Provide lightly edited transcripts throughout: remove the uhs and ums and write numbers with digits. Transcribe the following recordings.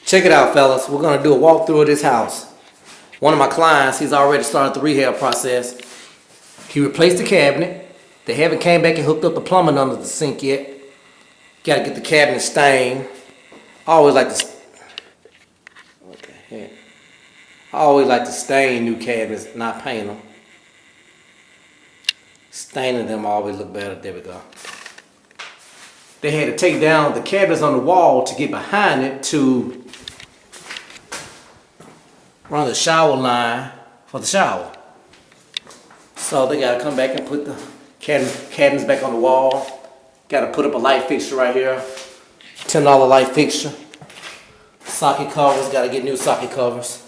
Check it out, fellas. We're gonna do a walkthrough of this house. One of my clients, he's already started the rehab process. He replaced the cabinet. They haven't came back and hooked up the plumbing under the sink yet. Gotta get the cabinet stained. I always like to, what the heck? I always like to stain new cabinets, not paint them. Staining them always look better. There we go. They had to take down the cabinets on the wall to get behind it to run the shower line for the shower. So they gotta come back and put the cabinets back on the wall. Gotta put up a light fixture right here. $10 light fixture. Socket covers, gotta get new socket covers.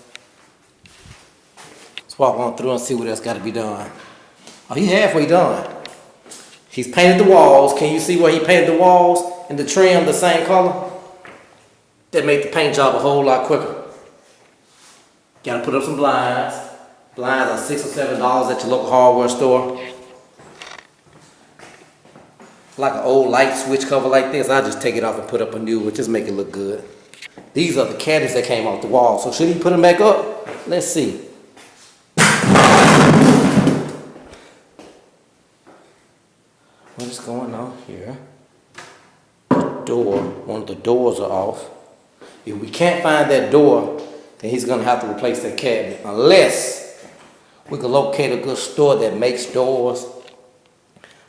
Let's walk on through and see what else gotta be done. Oh, he's halfway done. He's painted the walls. Can you see where he painted the walls and the trim the same color? That made the paint job a whole lot quicker. Gotta put up some blinds. Blinds are $6 or $7 at your local hardware store. Like an old light switch cover like this, I just take it off and put up a new one, just make it look good. These are the cabinets that came off the wall. So should he put them back up? Let's see. What is going on here? Door, one of the doors are off. If we can't find that door, then he's gonna have to replace that cabinet. Unless we can locate a good store that makes doors.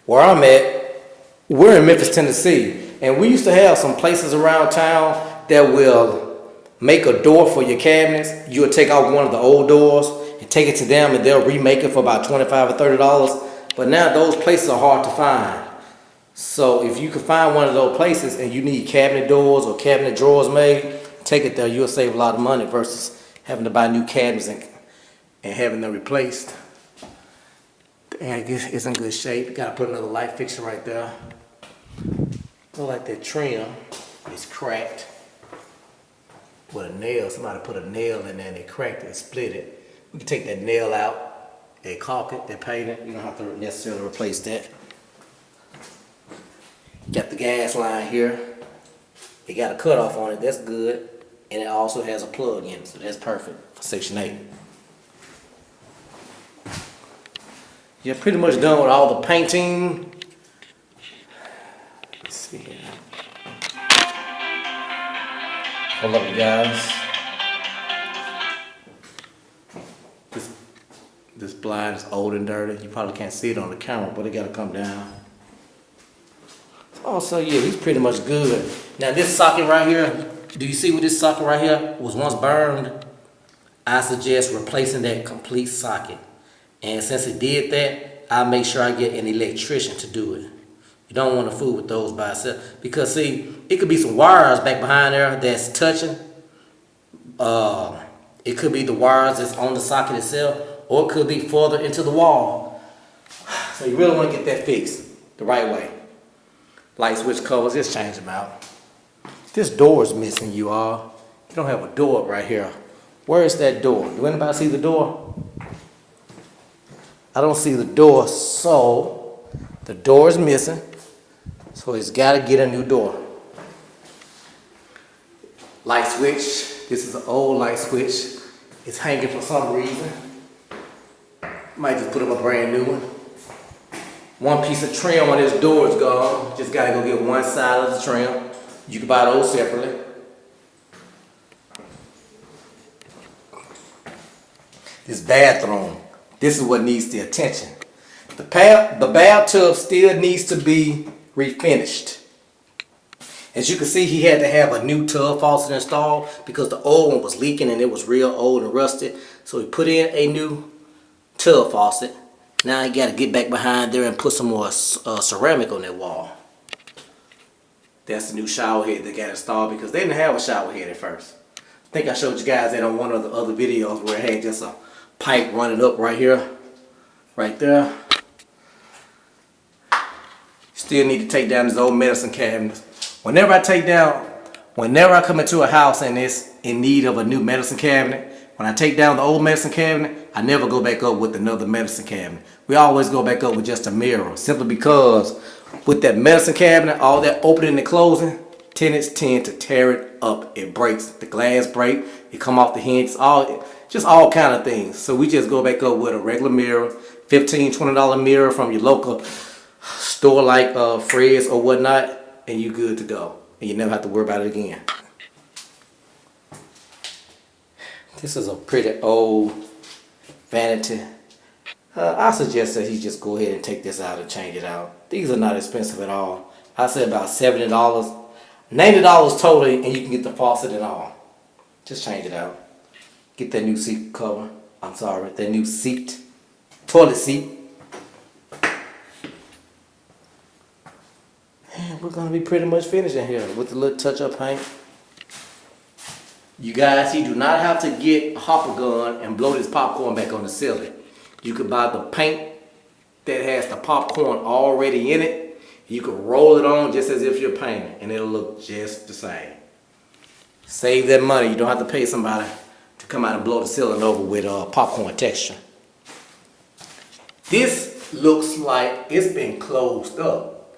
Where I'm at, we're in Memphis, Tennessee, and we used to have some places around town that will make a door for your cabinets. You'll take out one of the old doors and take it to them, and they'll remake it for about $25 or $30. But now those places are hard to find. So if you can find one of those places and you need cabinet doors or cabinet drawers made, take it there. You'll save a lot of money versus having to buy new cabinets and having them replaced. And it's in good shape. You gotta put another light fixture right there. Look like that trim is cracked with a nail. Somebody put a nail in there and they cracked it and split it. We can take that nail out. They caulk it, they paint it. You don't have to necessarily replace that. Got the gas line here. It got a cutoff on it, that's good. And it also has a plug in it, so that's perfect for Section 8. You're pretty much done with all the painting. Let's see here. Hold up, you guys. This blind is old and dirty. You probably can't see it on the camera, but it gotta come down. Also, yeah, he's pretty much good. Now this socket right here, do you see what this socket right here was once burned? I suggest replacing that complete socket. And since it did that, I'll make sure I get an electrician to do it. You don't want to fool with those by itself. Because see, it could be some wires back behind there that's touching. It could be the wires that's on the socket itself, or it could be further into the wall. So you really want to get that fixed the right way. Light switch covers, just change them out. This door is missing, you all. You don't have a door right here. Where is that door? Do anybody see the door? I don't see the door, so the door is missing. So he's got to get a new door. Light switch. This is an old light switch. It's hanging for some reason. Might just put up a brand new one. One piece of trim on this door is gone. Just got to go get one side of the trim. You can buy those separately. This bathroom. This is what needs the attention. The bathtub still needs to be refinished. As you can see, he had to have a new tub faucet installed because the old one was leaking and it was real old and rusted. So he put in a new tub faucet. Now he got to get back behind there and put some more ceramic on that wall. That's the new shower head that got installed because they didn't have a shower head at first. I think I showed you guys that on one of the other videos where it had just a pipe running up right here, right there. Still need to take down this old medicine cabinet. Whenever I come into a house and it's in need of a new medicine cabinet, when I take down the old medicine cabinet, I never go back up with another medicine cabinet. We always go back up with just a mirror, simply because with that medicine cabinet, all that opening and closing, tenants tend to tear it up. It breaks. The glass break. It come off the hinges. Just all kind of things. So we just go back up with a regular mirror, $15, $20 mirror from your local store like Fred's or whatnot, and you good to go. And you never have to worry about it again. This is a pretty old vanity. I suggest that he just go ahead and take this out and change it out. These are not expensive at all. I say about $70, $90 totally, and you can get the faucet and all. Just change it out. Get that new seat cover. I'm sorry, that new seat, toilet seat. And we're gonna be pretty much finished in here with the little touch-up paint. You guys, you do not have to get a hopper gun and blow this popcorn back on the ceiling. You can buy the paint that has the popcorn already in it. You can roll it on just as if you're painting, and it'll look just the same. Save that money. You don't have to pay somebody to come out and blow the ceiling over with popcorn texture. This looks like it's been closed up.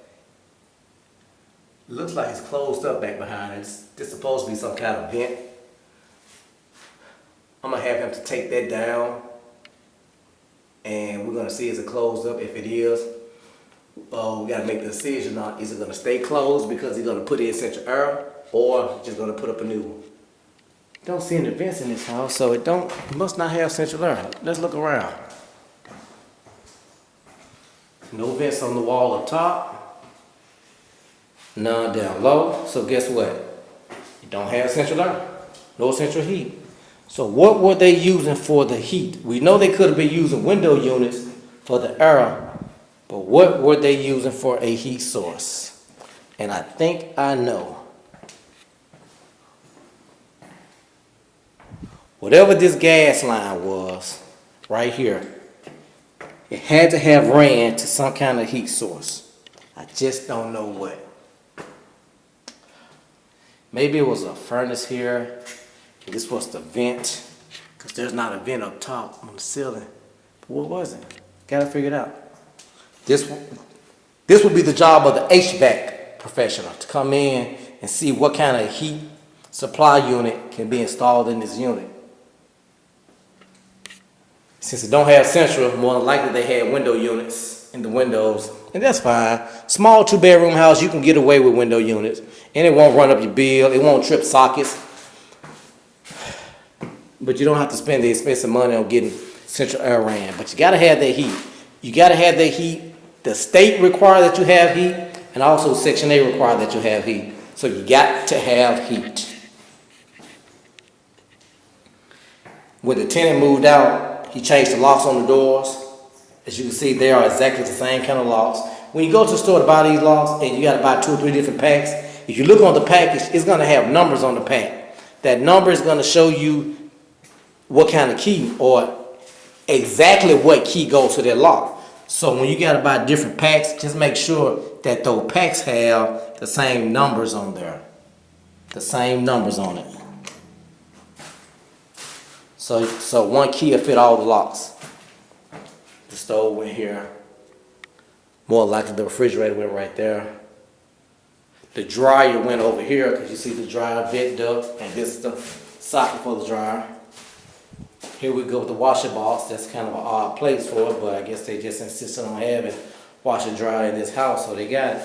Looks like it's closed up back behind it. This is supposed to be some kind of vent. I'm gonna have him to take that down, and we're gonna see is it closed up. If it is, we gotta make the decision on is it gonna stay closed because he's gonna put in central air, or just gonna put up a new one. Don't see any vents in this house, so it must not have central air. Let's look around. No vents on the wall up top, none down low. So guess what? You don't have central air, no central heat. So what were they using for the heat? We know they could have been using window units for the air, but what were they using for a heat source? And I think I know. Whatever this gas line was, right here, it had to have ran to some kind of heat source. I just don't know what. Maybe it was a furnace here. This was the vent, because there's not a vent up top on the ceiling. But what was it? Gotta figure it out. This would be the job of the HVAC professional, to come in and see what kind of heat supply unit can be installed in this unit. Since it don't have central, more than likely they had window units in the windows, and that's fine. Small 2-bedroom house, you can get away with window units, and it won't run up your bill, it won't trip sockets. But you don't have to spend the expensive money on getting central air ran. But you gotta have that heat. You gotta have that heat. The state requires that you have heat, and also Section 8 requires that you have heat. So you got to have heat. When the tenant moved out, he changed the locks on the doors. As you can see, they are exactly the same kind of locks. When you go to the store to buy these locks, and you gotta buy 2 or 3 different packs, if you look on the package, it's gonna have numbers on the pack. That number is gonna show you what kind of key, or exactly what key goes to that lock. So when you gotta buy different packs, just make sure that those packs have the same numbers on there. The same numbers on it. So one key will fit all the locks. The stove went here. More likely the refrigerator went right there. The dryer went over here, because you see the dryer vent duct, and this is the socket for the dryer. Here we go with the washer box. That's kind of an odd place for it, but I guess they just insisted on having washer and dryer in this house, so they got it.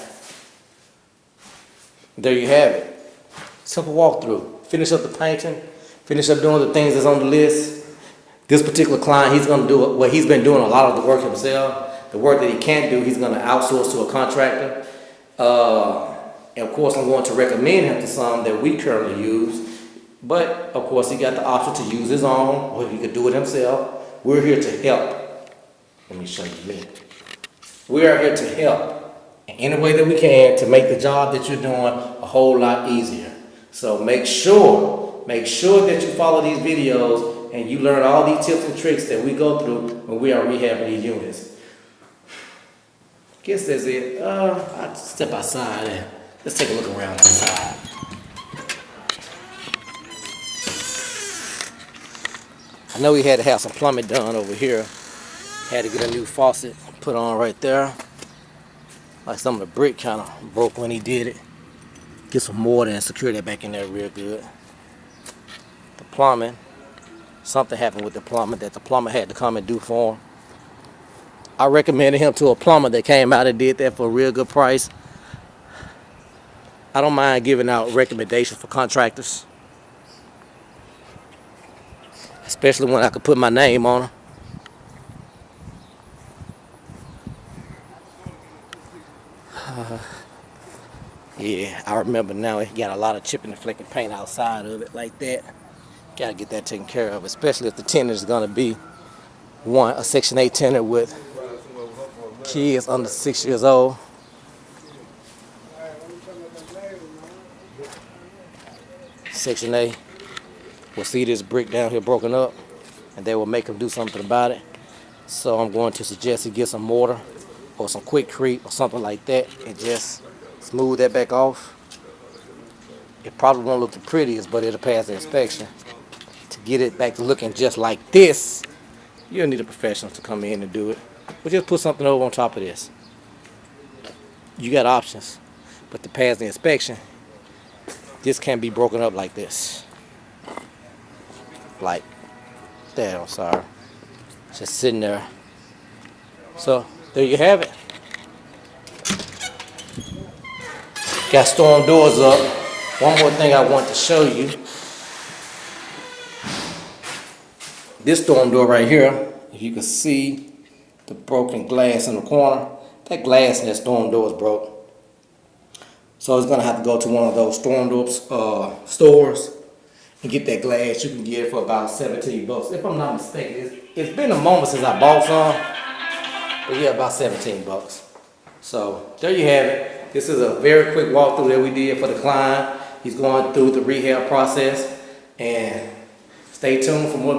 There you have it. Simple walkthrough. Finish up the painting. Finish up doing the things that's on the list. This particular client, he's going to do it. Well, he's been doing a lot of the work himself. The work that he can't do, he's going to outsource to a contractor. And of course, I'm going to recommend him to some that we currently use. But, of course, he got the option to use his own, or he could do it himself. We're here to help. Let me show you me. We are here to help in any way that we can to make the job that you're doing a whole lot easier. So make sure that you follow these videos and you learn all these tips and tricks that we go through when we are rehabbing these units. Guess that's it. I'll step outside and let's take a look around outside. I know he had to have some plumbing done over here. Had to get a new faucet put on right there. Like some of the brick kind of broke when he did it. Get some mortar and secure that back in there real good. The plumbing, something happened with the plumbing that the plumber had to come and do for him. I recommended him to a plumber that came out and did that for a real good price. I don't mind giving out recommendations for contractors, especially when I could put my name on them. Yeah, I remember now it got a lot of chipping and flecking paint outside of it like that. Gotta get that taken care of, especially if the tenant is gonna be a Section 8 tenant with kids under 6 years old. Section A will see this brick down here broken up, and they will make them do something about it. So I'm going to suggest he get some mortar or some quickcrete or something like that and just smooth that back off. It probably won't look the prettiest, but it'll pass the inspection. To get it back to looking just like this, you'll need a professional to come in and do it. But just put something over on top of this. You got options, but to pass the inspection, this can't be broken up like this. Like that, I'm sorry. Just sitting there. So, there you have it. Got storm doors up. One more thing I want to show you. This storm door right here, if you can see the broken glass in the corner, that glass in that storm door is broke. So it's gonna have to go to one of those storm door stores and get that glass. You can get it for about 17 bucks. If I'm not mistaken, it's been a moment since I bought some, but yeah, about 17 bucks. So there you have it. This is a very quick walkthrough that we did for the client. He's going through the rehab process, and stay tuned for more.